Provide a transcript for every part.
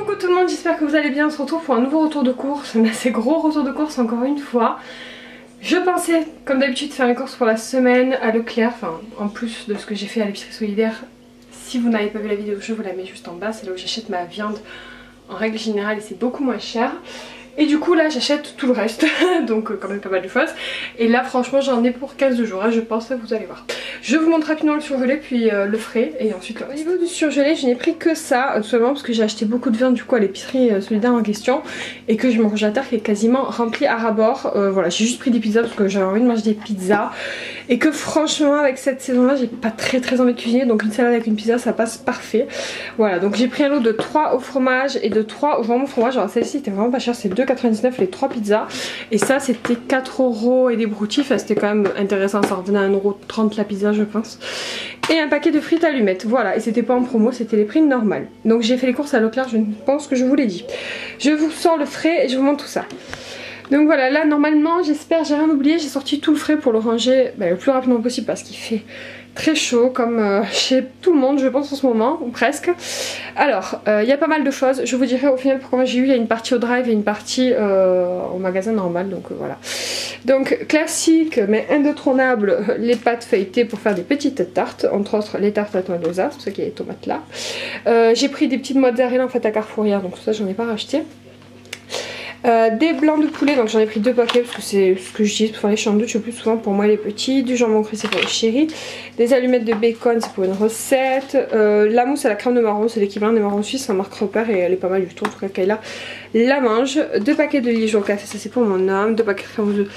Coucou tout le monde, j'espère que vous allez bien. On se retrouve pour un nouveau retour de course, un assez gros retour de course encore une fois. Je pensais comme d'habitude faire les courses pour la semaine à Leclerc, enfin en plus de ce que j'ai fait à l'épicerie solidaire. Si vous n'avez pas vu la vidéo, je vous la mets juste en bas, c'est là où j'achète ma viande en règle générale et c'est beaucoup moins cher. Et du coup là j'achète tout le reste, donc quand même pas mal de choses. Et là franchement j'en ai pour 15 jours, hein, je pense que vous allez voir. Je vous montre rapidement le surgelé puis le frais et ensuite le reste. Au niveau du surgelé je n'ai pris que ça, tout simplement parce que j'ai acheté beaucoup de viande du coup à l'épicerie solidaire en question. Et que j'ai mon congélateur qui est quasiment rempli à ras-bord. Voilà, j'ai juste pris des pizzas parce que j'avais envie de manger des pizzas. Et que franchement avec cette saison là j'ai pas très envie de cuisiner, donc une salade avec une pizza ça passe parfait. Voilà, donc j'ai pris un lot de 3 au fromage et de 3 au jambon fromage. Alors celle-ci était vraiment pas chère, c'est 2,99 les 3 pizzas. Et ça c'était 4 € et des broutilles, enfin c'était quand même intéressant, ça revenait à 1,30 € la pizza je pense. Et un paquet de frites allumettes, voilà, et c'était pas en promo, c'était les prix normales. Donc j'ai fait les courses à Leclerc, je pense que je vous l'ai dit. Je vous sors le frais et je vous montre tout ça. Donc voilà, là normalement j'espère j'ai rien oublié, j'ai sorti tout le frais pour le ranger le plus rapidement possible parce qu'il fait très chaud comme chez tout le monde je pense en ce moment, ou presque. Alors il y a pas mal de choses, je vous dirai au final pour combien j'ai eu, il y a une partie au drive et une partie au magasin normal, donc voilà. Donc classique mais indétrônable, les pâtes feuilletées pour faire des petites tartes, entre autres les tartes à tomates d'Alsace, c'est pour ça qu'il y a les tomates là. J'ai pris des petites mozzarella en fait à Carrefour hier, donc tout ça j'en ai pas racheté. Des blancs de poulet, donc j'en ai pris 2 paquets parce que c'est ce que j'utilise pour faire les sandwichs le plus souvent pour moi les petits. Du jambon cru c'est pour les chéris. Des allumettes de bacon c'est pour une recette. La mousse à la crème de marron c'est l'équivalent des marrons suisses, c'est un marque repère et elle est pas mal du tout, en tout cas Kayla la mange. 2 paquets de liège au café, ça c'est pour mon homme. 2 paquets de crème aux œufs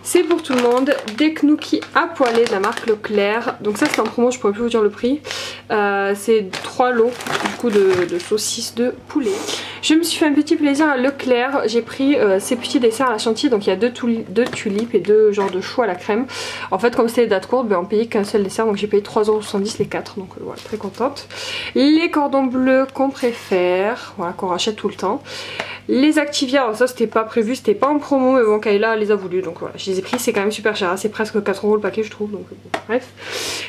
c'est pour tout le monde. Des knouquis à poêler de la marque Leclerc, donc ça c'est en promo, je pourrais plus vous dire le prix. C'est 3 lots du coup de saucisses de poulet. Je me suis fait un petit plaisir à Leclerc, j'ai pris ces petits desserts à la chantilly, donc il y a 2 tulipes et 2 genres de choux à la crème. En fait comme c'était les dates courtes, on payait qu'un seul dessert, donc j'ai payé 3,70 € les 4, donc voilà, très contente. Les cordons bleus qu'on préfère, voilà, qu'on rachète tout le temps. Les Activia, alors ça c'était pas prévu, c'était pas en promo, mais bon Kayla les a voulu, donc voilà, je les ai pris, c'est quand même super cher, c'est presque 4 € le paquet je trouve, donc bon, bref.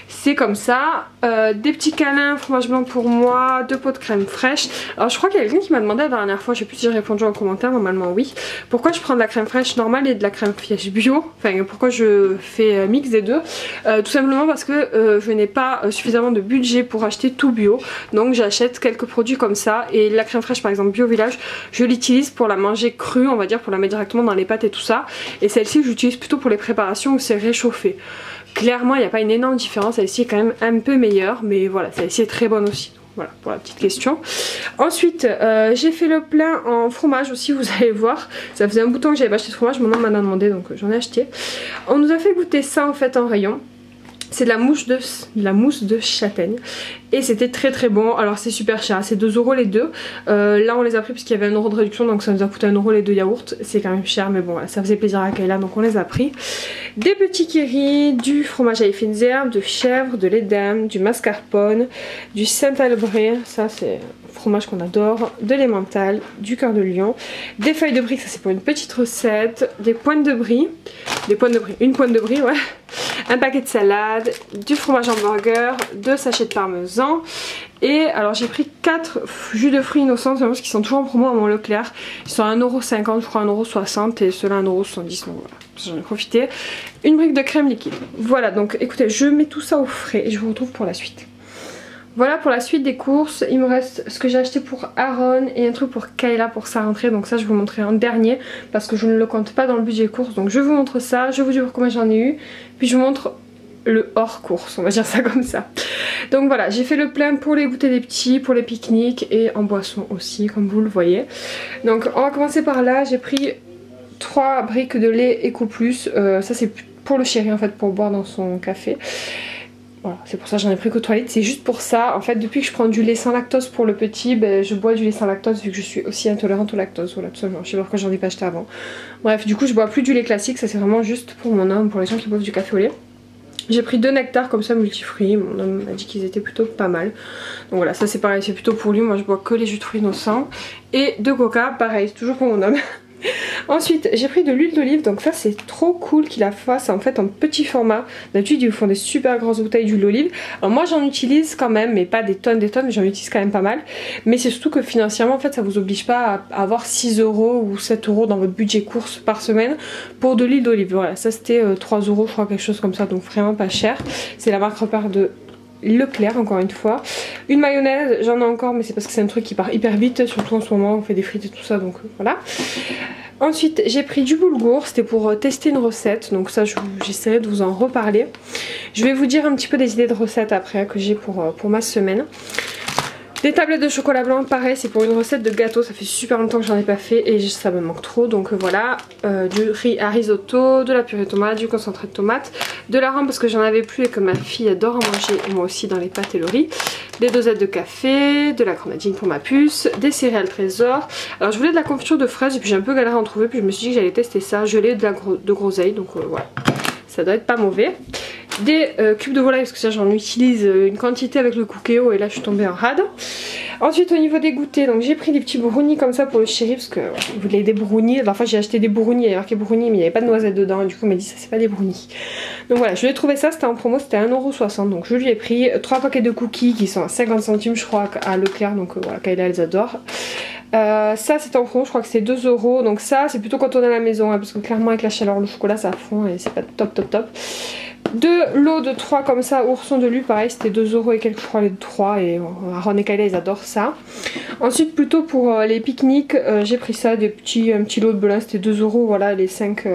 C'est comme ça. Des petits câlins, fromage blanc pour moi, 2 pots de crème fraîche. Alors je crois qu'il y a quelqu'un qui m'a demandé la dernière fois, je sais plus si j'ai répondu en commentaire, normalement oui, pourquoi je prends de la crème fraîche normale et de la crème fraîche bio, enfin pourquoi je fais mix des deux. Tout simplement parce que je n'ai pas suffisamment de budget pour acheter tout bio, donc j'achète quelques produits comme ça. Et la crème fraîche par exemple Bio Village, je l'utilise pour la manger crue, on va dire, pour la mettre directement dans les pâtes et tout ça. Et celle-ci j'utilise plutôt pour les préparations où c'est réchauffé. Clairement il n'y a pas une énorme différence, celle-ci est quand même un peu meilleure, mais voilà, celle-ci est très bonne aussi. Voilà pour la petite question. Ensuite j'ai fait le plein en fromage aussi, vous allez voir. Ça faisait un bout de temps que j'avais pas acheté de fromage, mon homme m'en a demandé donc j'en ai acheté. On nous a fait goûter ça en fait en rayon. C'est de la mousse de châtaigne et c'était très bon. Alors c'est super cher, c'est 2 € les deux. Là on les a pris parce qu'il y avait 1 € de réduction, donc ça nous a coûté 1 € les 2 yaourts. C'est quand même cher mais bon ça faisait plaisir à Kayla donc on les a pris. Des petits kéris, du fromage à fines herbes, de chèvre, de lait d'âme, du mascarpone, du Saint-Albret, ça c'est fromage qu'on adore, de l'emmental, du cœur de lion, des feuilles de brie, ça c'est pour une petite recette, des pointes de brie, une pointe de brie ouais, un paquet de salade, du fromage hamburger, 2 sachets de parmesan. Et alors j'ai pris 4 jus de fruits innocents parce qu'ils sont toujours en promo à mon Leclerc. Ils sont à 1,50 € je crois, 1,60 € et ceux-là 1,70 €, donc voilà, j'en ai profité. Une brique de crème liquide. Voilà, donc écoutez, je mets tout ça au frais et je vous retrouve pour la suite. Voilà pour la suite des courses, il me reste ce que j'ai acheté pour Aaron et un truc pour Kayla pour sa rentrée, donc ça je vous montrerai en dernier parce que je ne le compte pas dans le budget course, donc je vous montre ça, je vous dis combien j'en ai eu, puis je vous montre le hors course, on va dire ça comme ça. Donc voilà, j'ai fait le plein pour les goûters des petits, pour les pique-niques et en boisson aussi comme vous le voyez. Donc on va commencer par là, j'ai pris 3 briques de lait Eco Plus, ça c'est pour le chéri en fait pour boire dans son café. Voilà, c'est pour ça que j'en ai pris qu'aux toilettes, c'est juste pour ça. En fait depuis que je prends du lait sans lactose pour le petit, je bois du lait sans lactose vu que je suis aussi intolérante au lactose. Voilà, tout simplement, je sais pas pourquoi j'en ai pas acheté avant. Bref, du coup je bois plus du lait classique, ça c'est vraiment juste pour mon homme, pour les gens qui boivent du café au lait. J'ai pris 2 nectars comme ça multifruits, mon homme m'a dit qu'ils étaient plutôt pas mal. Donc voilà, ça c'est pareil, c'est plutôt pour lui, moi je bois que les jus de fruits innocents. Et 2 coca, pareil, c'est toujours pour mon homme. Ensuite j'ai pris de l'huile d'olive, donc ça c'est trop cool qu'il la fasse en fait en petit format. D'habitude ils vous font des super grosses bouteilles d'huile d'olive. Alors moi j'en utilise quand même, mais pas des tonnes, mais j'en utilise quand même pas mal. Mais c'est surtout que financièrement en fait ça vous oblige pas à avoir 6 € ou 7 € dans votre budget course par semaine pour de l'huile d'olive. Voilà, ça c'était 3 € je crois, quelque chose comme ça, donc vraiment pas cher. C'est la marque repère de Leclerc encore une fois. Une mayonnaise, j'en ai encore mais c'est parce que c'est un truc qui part hyper vite, surtout en ce moment on fait des frites et tout ça, donc voilà. Ensuite j'ai pris du boulgour, c'était pour tester une recette, donc ça j'essaierai de vous en reparler. Je vais vous dire un petit peu des idées de recettes après que j'ai pour ma semaine. Des tablettes de chocolat blanc, pareil, c'est pour une recette de gâteau, ça fait super longtemps que j'en ai pas fait et ça me manque trop, donc voilà. Du riz à risotto, de la purée de tomate, du concentré de tomate, de la rhum parce que j'en avais plus et que ma fille adore en manger, et moi aussi dans les pâtes et le riz, des dosettes de café, de la grenadine pour ma puce, des céréales trésor. Alors je voulais de la confiture de fraises et puis j'ai un peu galéré à en trouver, puis je me suis dit que j'allais tester ça, gelée de groseille, donc voilà, ça doit être pas mauvais. Des cubes de volaille parce que ça j'en utilise une quantité avec le Cookéo et là je suis tombée en rade. Ensuite au niveau des goûters, donc j'ai pris des petits brownies comme ça pour le chéri parce que il voulait des brownies. La fois j'ai acheté des brownies, il y avait marqué brownies mais il n'y avait pas de noisettes dedans et du coup il m'a dit ça c'est pas des brownies. Donc voilà, je lui ai trouvé ça, c'était en promo, c'était à 1,60 €, donc je lui ai pris 3 paquets de cookies qui sont à 50 centimes je crois à Leclerc, donc voilà, Kayla elles adorent. Ça c'était en promo, je crois que c'est 2 €, donc ça c'est plutôt quand on est à la maison hein, parce que clairement avec la chaleur le chocolat ça fond et c'est pas top. De l'eau de 3 comme ça, ourson de lu, pareil c'était 2 € et quelques je crois les 3, et Aaron et Kayla ils adorent ça. Ensuite plutôt pour les pique-niques, j'ai pris ça, un petit lot de Belin, c'était 2 €, voilà les 5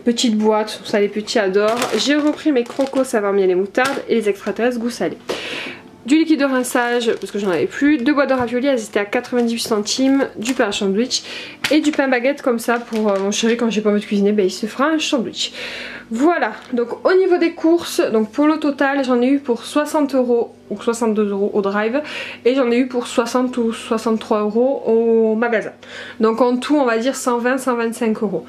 petites boîtes, ça les petits adorent. J'ai repris mes crocos saveur miel et moutarde et les extraterrestres goût salé. Du liquide de rinçage parce que j'en avais plus, 2 boîtes de raviolis, elles étaient à 98 centimes, du pain à sandwich et du pain baguette comme ça pour mon chéri quand j'ai pas envie de cuisiner, il se fera un sandwich. Voilà, donc au niveau des courses, donc pour le total j'en ai eu pour 60 € ou 62 € au drive et j'en ai eu pour 60 ou 63 € au magasin. Donc en tout on va dire 120-125 €.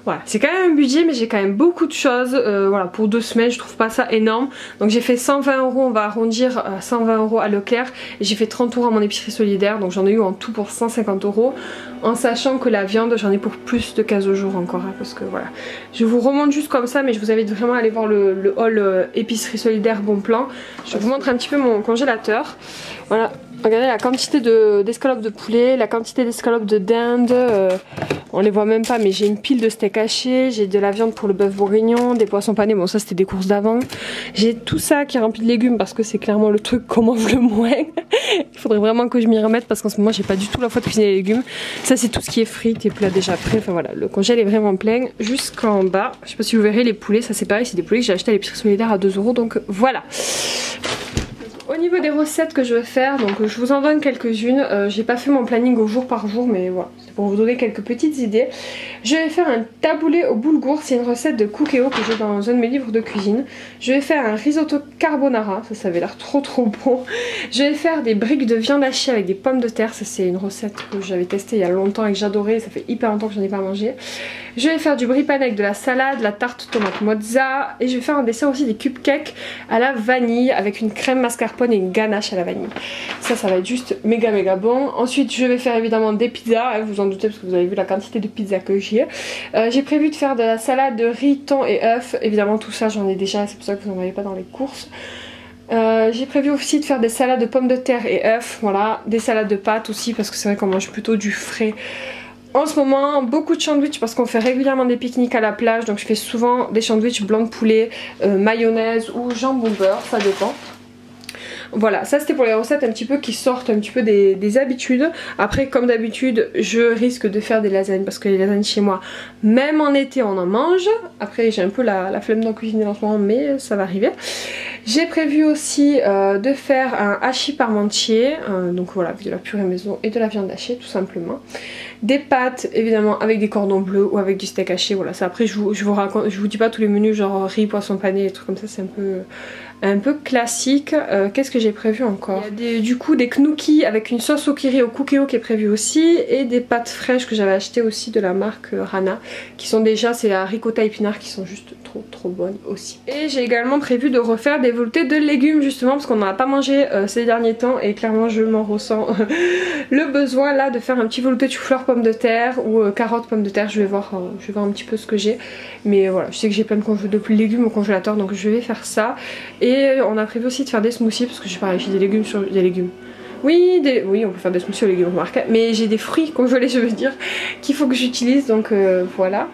Voilà, c'est quand même un budget mais j'ai quand même beaucoup de choses, voilà, pour 2 semaines je trouve pas ça énorme. Donc j'ai fait 120 €, on va arrondir 120 € à Leclerc et j'ai fait 30 € à mon épicerie solidaire, donc j'en ai eu en tout pour 150 € en sachant que la viande j'en ai pour plus de 15 jours encore hein, parce que voilà, je vous remonte juste comme ça mais je vous invite vraiment à aller voir le haul épicerie solidaire bon plan. Je vous montre un petit peu mon congélateur. Voilà, regardez la quantité d'escalopes de poulet, la quantité d'escalopes de dinde, on les voit même pas mais j'ai une pile de steak haché, j'ai de la viande pour le bœuf bourguignon, des poissons panés, bon ça c'était des courses d'avant. J'ai tout ça qui est rempli de légumes parce que c'est clairement le truc qu'on mange le moins. Il faudrait vraiment que je m'y remette parce qu'en ce moment j'ai pas du tout la foi de cuisiner les légumes. Ça c'est tout ce qui est frites et plats déjà prêts, enfin voilà, le congèle est vraiment plein jusqu'en bas. Je sais pas si vous verrez les poulets, ça c'est pareil, c'est des poulets que j'ai acheté à l'épicerie solidaire à 2 €, donc voilà. Au niveau des recettes que je vais faire, donc je vous en donne quelques-unes. J'ai pas fait mon planning au jour par jour mais voilà, c'est pour vous donner quelques petites idées. Je vais faire un taboulé au boulgour, c'est une recette de Cookéo que j'ai dans un de mes livres de cuisine. Je vais faire un risotto carbonara, ça avait l'air trop bon. Je vais faire des briques de viande hachée avec des pommes de terre, ça c'est une recette que j'avais testée il y a longtemps et que j'adorais, ça fait hyper longtemps que j'en ai pas mangé. Je vais faire du brie pané avec de la salade, la tarte tomate mozza et je vais faire un dessert aussi des cupcakes à la vanille avec une crème mascarpone et une ganache à la vanille. Ça va être juste méga bon. Ensuite je vais faire évidemment des pizzas, hein, vous en doutez parce que vous avez vu la quantité de pizzas que j'ai. J'ai prévu de faire de la salade de riz, thon et œufs, évidemment tout ça j'en ai déjà, c'est pour ça que vous n'en avez pas dans les courses. J'ai prévu aussi de faire des salades de pommes de terre et œufs, voilà, des salades de pâtes aussi parce que c'est vrai qu'on mange plutôt du frais. En ce moment, beaucoup de sandwichs parce qu'on fait régulièrement des pique-niques à la plage, donc je fais souvent des sandwichs blanc de poulet, mayonnaise ou jambon beurre, ça dépend. Voilà, ça c'était pour les recettes un petit peu qui sortent un petit peu des habitudes. Après comme d'habitude je risque de faire des lasagnes parce que les lasagnes chez moi même en été on en mange. Après j'ai un peu la flemme d'en cuisiner en ce moment mais ça va arriver. J'ai prévu aussi de faire un hachis parmentier, donc voilà, avec de la purée maison et de la viande hachée tout simplement. Des pâtes évidemment avec des cordons bleus ou avec du steak haché, voilà, ça après je vous dis pas tous les menus genre riz, poisson pané et trucs comme ça, c'est un peu classique. Qu'est-ce que j'ai prévu encore? Il y a du coup des knouki avec une sauce au kiri au Cookéo qui est prévue aussi et des pâtes fraîches que j'avais achetées aussi de la marque Rana qui sont déjà, c'est la ricotta épinards qui sont juste trop bonnes aussi. Et j'ai également prévu de refaire des veloutés de légumes justement parce qu'on n'en a pas mangé ces derniers temps et clairement je m'en ressens le besoin là de faire un petit velouté de chou-fleur pommes de terre ou carottes pommes de terre, je vais voir un petit peu ce que j'ai. Mais voilà, je sais que j'ai plein de légumes au congélateur, donc je vais faire ça. Et on a prévu aussi de faire des smoothies parce que j'ai pareil, j'ai des légumes sur des légumes. Oui, on peut faire des smoothies aux légumes, remarque, mais j'ai des fruits congelés, je veux dire, qu'il faut que j'utilise, donc voilà.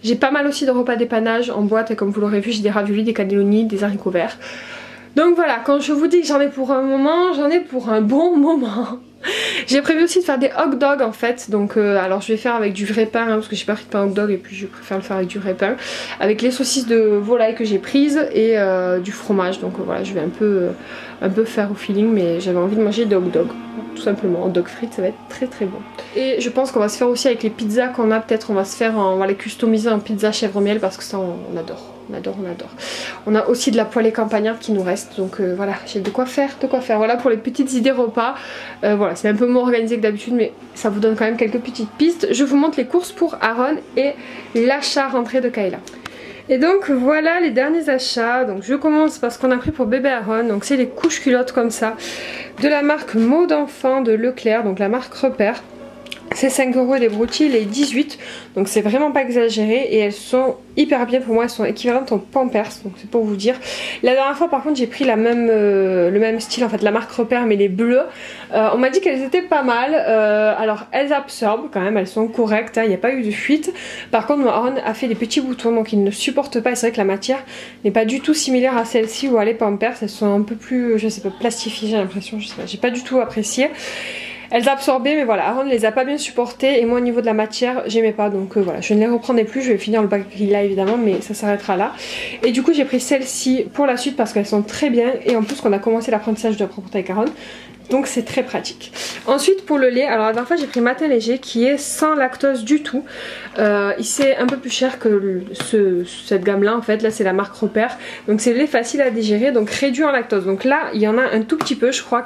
J'ai pas mal aussi de repas d'épanage en boîte, et comme vous l'aurez vu, j'ai des raviolis, des cannelloni, des haricots verts. Donc voilà, quand je vous dis que j'en ai pour un moment, j'en ai pour un bon moment. J'ai prévu aussi de faire des hot dogs en fait, donc alors je vais faire avec du vrai pain hein, parce que j'ai pas pris de pain hot dog et puis je préfère le faire avec du vrai pain, avec les saucisses de volaille que j'ai prises et du fromage, donc voilà, je vais un peu faire au feeling, mais j'avais envie de manger des hot dogs tout simplement, hot dog frites, ça va être très très bon. Et je pense qu'on va se faire aussi avec les pizzas qu'on a, peut-être on va les customiser en pizza chèvre miel parce que ça on adore. On adore, on adore. On a aussi de la poêlée campagnarde qui nous reste, donc voilà, j'ai de quoi faire, de quoi faire. Voilà pour les petites idées repas. Voilà, c'est un peu moins organisé que d'habitude, mais ça vous donne quand même quelques petites pistes. Je vous montre les courses pour Aaron et l'achat rentrée de Kayla. Et donc voilà les derniers achats. Donc je commence par ce qu'on a pris pour bébé Aaron. Donc c'est les couches culottes comme ça, de la marque Mode Enfant de Leclerc, donc la marque Repère. C'est 5 € des broutilles, les 18, donc c'est vraiment pas exagéré et elles sont hyper bien pour moi, elles sont équivalentes en Pampers, donc c'est pour vous dire. La dernière fois par contre j'ai pris le même style en fait, la marque Repère mais les bleues. On m'a dit qu'elles étaient pas mal, alors elles absorbent quand même, elles sont correctes, il n'y a pas eu de fuite. Par contre Aaron a fait des petits boutons donc il ne supporte pas et c'est vrai que la matière n'est pas du tout similaire à celle-ci ou à les Pampers, elles sont un peu plus, je sais pas, plastifiées j'ai l'impression, je sais pas, j'ai pas du tout apprécié. Elles absorbaient mais voilà, Aaron ne les a pas bien supportées et moi au niveau de la matière j'aimais pas, donc voilà, je ne les reprendrai plus, je vais finir le pack là évidemment mais ça s'arrêtera là. Et du coup j'ai pris celle-ci pour la suite parce qu'elles sont très bien et en plus qu'on a commencé l'apprentissage de la propreté avec Aaron, donc c'est très pratique. Ensuite pour le lait, alors la dernière fois j'ai pris Matin Léger qui est sans lactose du tout. C'est un peu plus cher que cette gamme là en fait, là c'est la marque Repère, donc c'est le lait facile à digérer, donc réduit en lactose. Donc là il y en a un tout petit peu, je crois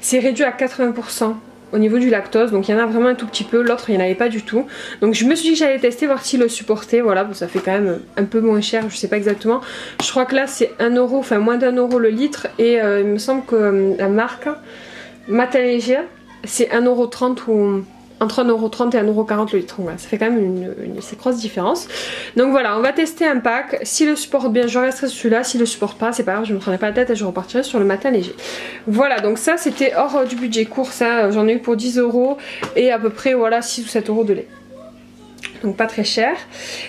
c'est réduit à 80% au niveau du lactose, donc il y en a vraiment un tout petit peu, l'autre il n'y en avait pas du tout. Donc je me suis dit que j'allais tester, voir s'il le supportait, voilà, bon, ça fait quand même un peu moins cher, je sais pas exactement. Je crois que là c'est 1 €, enfin moins d'1 € le litre et il me semble que la marque Matin Léger c'est 1,30 € ou entre 1,30 € et 1,40 € le litre, voilà, ça fait quand même une assez grosse différence. Donc voilà, on va tester un pack, s'il le supporte bien je resterai sur celui-là, s'il le supporte pas c'est pas grave, je me prendrai pas la tête et je repartirai sur le Matin Léger. Voilà, donc ça c'était hors du budget course, hein, j'en ai eu pour 10 € et à peu près voilà 6 ou 7 € de lait. Donc pas très cher.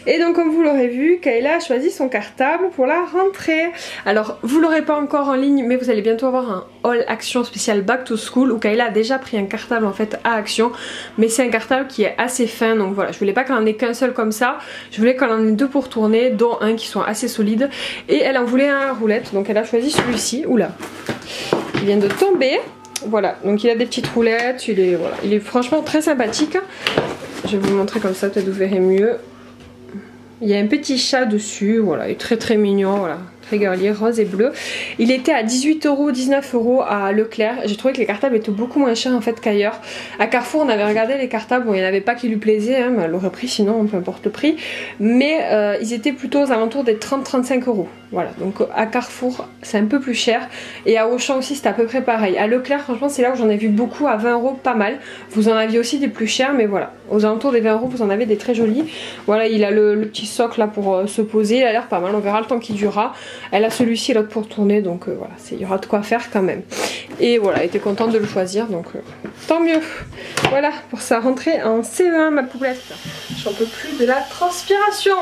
Et donc comme vous l'aurez vu, Kayla a choisi son cartable pour la rentrée. Alors vous l'aurez pas encore en ligne mais vous allez bientôt avoir un haul Action spécial Back to School où Kayla a déjà pris un cartable en fait à Action. Mais c'est un cartable qui est assez fin, donc voilà, je voulais pas qu'elle en ait qu'un seul comme ça. Je voulais qu'elle en ait deux pour tourner, dont un qui soit assez solide. Et elle en voulait un à roulette, donc elle a choisi celui-ci. Oula, il vient de tomber. Voilà, donc il a des petites roulettes, il est franchement très sympathique. Je vais vous montrer comme ça, peut-être vous verrez mieux. Il y a un petit chat dessus, voilà, il est très très mignon, voilà, très girly, rose et bleu. Il était à 18 €, 19 € à Leclerc. J'ai trouvé que les cartables étaient beaucoup moins chers en fait qu'ailleurs. À Carrefour on avait regardé les cartables, bon il n'y en avait pas qui lui plaisaient, hein, mais elle l'aurait pris sinon, peu importe le prix. Mais ils étaient plutôt aux alentours des 30-35 €. Voilà, donc à Carrefour c'est un peu plus cher. Et à Auchan aussi c'était à peu près pareil. À Leclerc franchement c'est là où j'en ai vu beaucoup à 20 € pas mal. Vous en aviez aussi des plus chers mais voilà. Aux alentours des 20 € vous en avez des très jolis. Voilà, il a le petit socle là pour se poser, il a l'air pas mal, on verra le temps qu'il durera. Elle a celui-ci et l'autre pour tourner, donc voilà, il y aura de quoi faire quand même. Et voilà, elle était contente de le choisir, donc tant mieux. Voilà pour sa rentrée en CE1 ma poulette. J'en peux plus de la transpiration,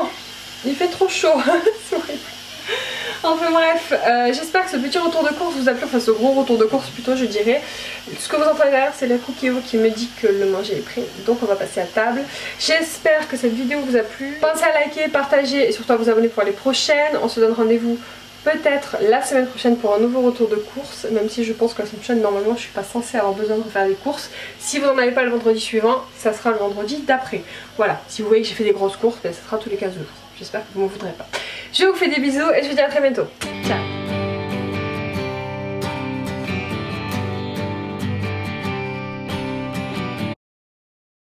il fait trop chaud. Enfin bref, j'espère que ce petit retour de course vous a plu, enfin ce gros retour de course plutôt je dirais. Ce que vous entendez derrière c'est la Cookie qui me dit que le manger est prêt, donc on va passer à table. J'espère que cette vidéo vous a plu. Pensez à liker, partager et surtout à vous abonner pour les prochaines. On se donne rendez-vous peut-être la semaine prochaine pour un nouveau retour de course, même si je pense que la semaine prochaine normalement je suis pas censée avoir besoin de refaire des courses. Si vous n'en avez pas le vendredi suivant, ça sera le vendredi d'après. Voilà, si vous voyez que j'ai fait des grosses courses, ben, ça sera tous les 15 jours. J'espère que vous ne m'en voudrez pas. Je vous fais des bisous et je vous dis à très bientôt. Ciao.